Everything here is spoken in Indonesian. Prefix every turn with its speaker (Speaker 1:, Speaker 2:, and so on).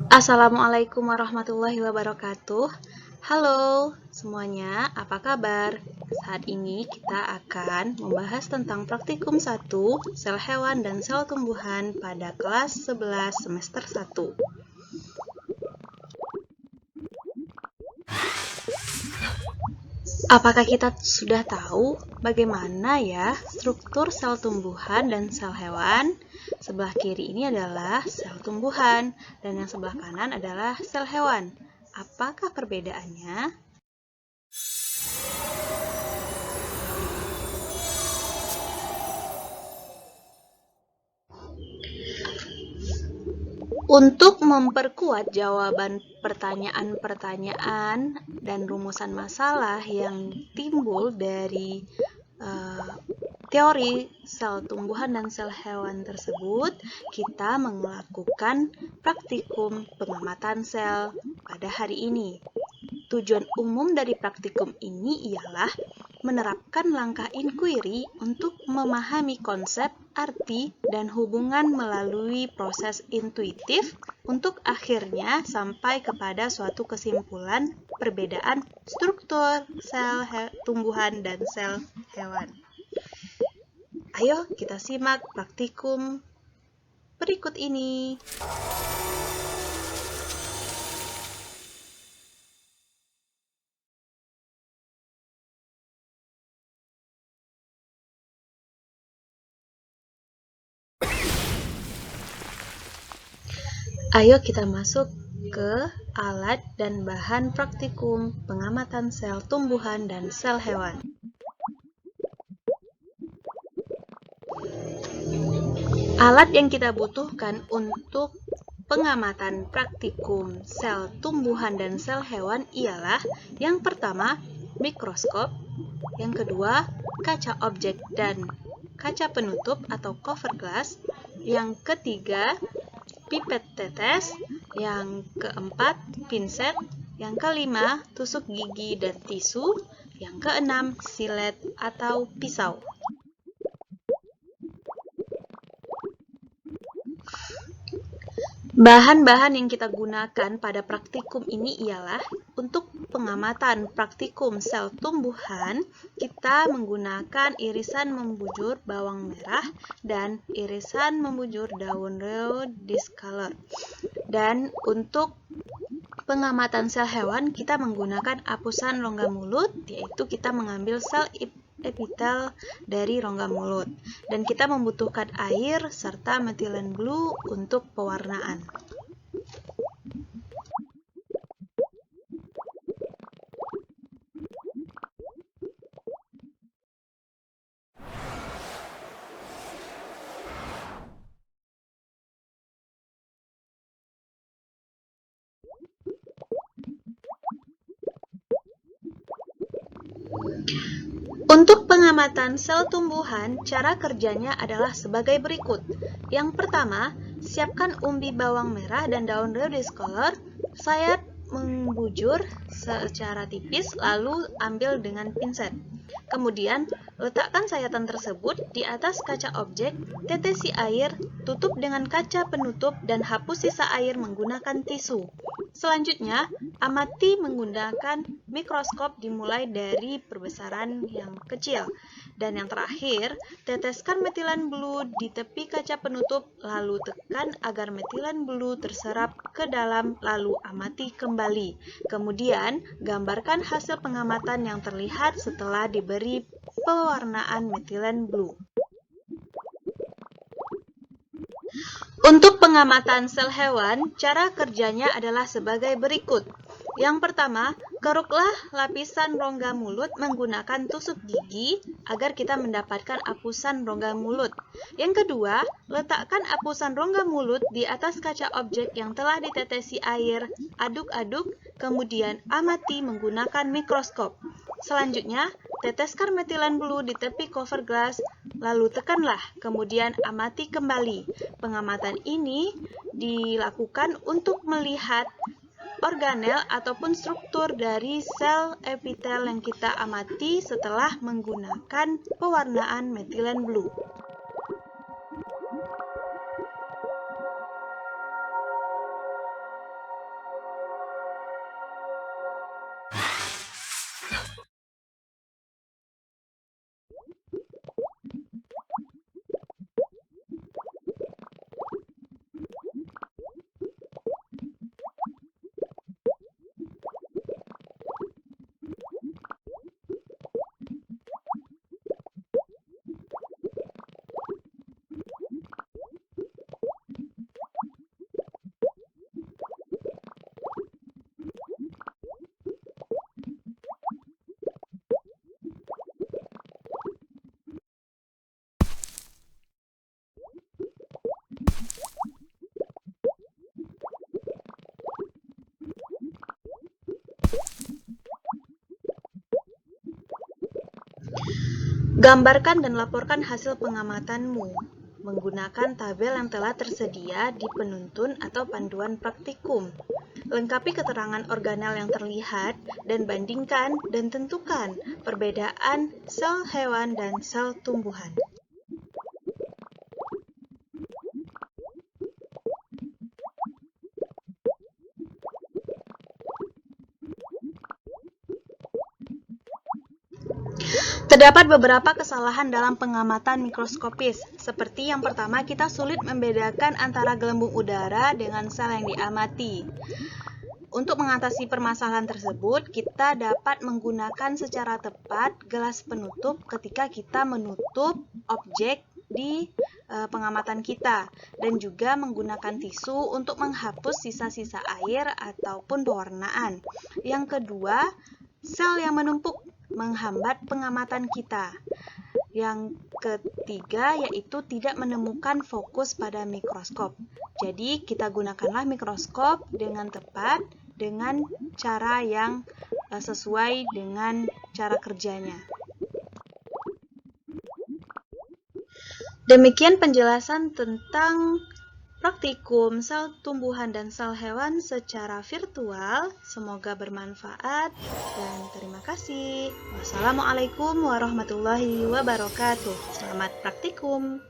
Speaker 1: Assalamualaikum warahmatullahi wabarakatuh. Halo semuanya, apa kabar? Saat ini kita akan membahas tentang praktikum 1, sel hewan dan sel tumbuhan pada kelas 11 semester 1. Apakah kita sudah tahu bagaimana ya struktur sel tumbuhan dan sel hewan? Sebelah kiri ini adalah sel tumbuhan dan yang sebelah kanan adalah sel hewan. Apakah perbedaannya? Untuk memperkuat jawaban pertanyaan-pertanyaan dan rumusan masalah yang timbul dari teori sel tumbuhan dan sel hewan tersebut, kita melakukan praktikum pengamatan sel pada hari ini. Tujuan umum dari praktikum ini ialah menerapkan langkah inquiry untuk memahami konsep, arti, dan hubungan melalui proses intuitif untuk akhirnya sampai kepada suatu kesimpulan perbedaan struktur sel tumbuhan dan sel hewan. Ayo kita simak praktikum berikut ini. Ayo kita masuk ke alat dan bahan praktikum pengamatan sel tumbuhan dan sel hewan. Alat yang kita butuhkan untuk pengamatan praktikum sel tumbuhan dan sel hewan ialah yang pertama, mikroskop, yang kedua, kaca objek dan kaca penutup atau cover glass, yang ketiga, pipet tetes, yang keempat, pinset, yang kelima, tusuk gigi dan tisu, yang keenam, silet atau pisau. Bahan-bahan yang kita gunakan pada praktikum ini ialah untuk pengamatan praktikum sel tumbuhan, kita menggunakan irisan membujur bawang merah dan irisan membujur daun real discolor. Dan untuk pengamatan sel hewan, kita menggunakan apusan rongga mulut, yaitu kita mengambil sel epitel dari rongga mulut. Dan kita membutuhkan air serta metilen blue untuk pewarnaan. Untuk pengamatan sel tumbuhan, cara kerjanya adalah sebagai berikut. Yang pertama, siapkan umbi bawang merah dan daun real discolor. Saya membujur secara tipis, lalu ambil dengan pinset. Kemudian, letakkan sayatan tersebut di atas kaca objek, tetesi air, tutup dengan kaca penutup, dan hapus sisa air menggunakan tisu. Selanjutnya, amati menggunakan mikroskop dimulai dari perbesaran yang kecil. Dan yang terakhir, teteskan metilen blue di tepi kaca penutup, lalu tekan agar metilen blue terserap ke dalam, lalu amati kembali. Kemudian, gambarkan hasil pengamatan yang terlihat setelah diberi pewarnaan metilen blue. Untuk pengamatan sel hewan, cara kerjanya adalah sebagai berikut. Yang pertama, keruklah lapisan rongga mulut menggunakan tusuk gigi agar kita mendapatkan apusan rongga mulut. Yang kedua, letakkan apusan rongga mulut di atas kaca objek yang telah ditetesi air, aduk-aduk, kemudian amati menggunakan mikroskop. Selanjutnya, teteskan metilen blue di tepi cover glass, lalu tekanlah, kemudian amati kembali. Pengamatan ini dilakukan untuk melihat organel ataupun struktur dari sel epitel yang kita amati setelah menggunakan pewarnaan metilen blue. Gambarkan dan laporkan hasil pengamatanmu menggunakan tabel yang telah tersedia di penuntun atau panduan praktikum. Lengkapi keterangan organel yang terlihat dan bandingkan dan tentukan perbedaan sel hewan dan sel tumbuhan. Terdapat beberapa kesalahan dalam pengamatan mikroskopis, seperti yang pertama kita sulit membedakan antara gelembung udara dengan sel yang diamati. Untuk mengatasi permasalahan tersebut, kita dapat menggunakan secara tepat gelas penutup ketika kita menutup objek di pengamatan kita, dan juga menggunakan tisu untuk menghapus sisa-sisa air ataupun pewarnaan. Yang kedua, sel yang menumpuk menghambat pengamatan kita. Yang ketiga yaitu tidak menemukan fokus pada mikroskop. Jadi kita gunakanlah mikroskop dengan tepat dengan cara yang sesuai dengan cara kerjanya. Demikian penjelasan tentang praktikum sel tumbuhan dan sel hewan secara virtual. Semoga bermanfaat dan terima kasih. Wassalamualaikum warahmatullahi wabarakatuh. Selamat praktikum.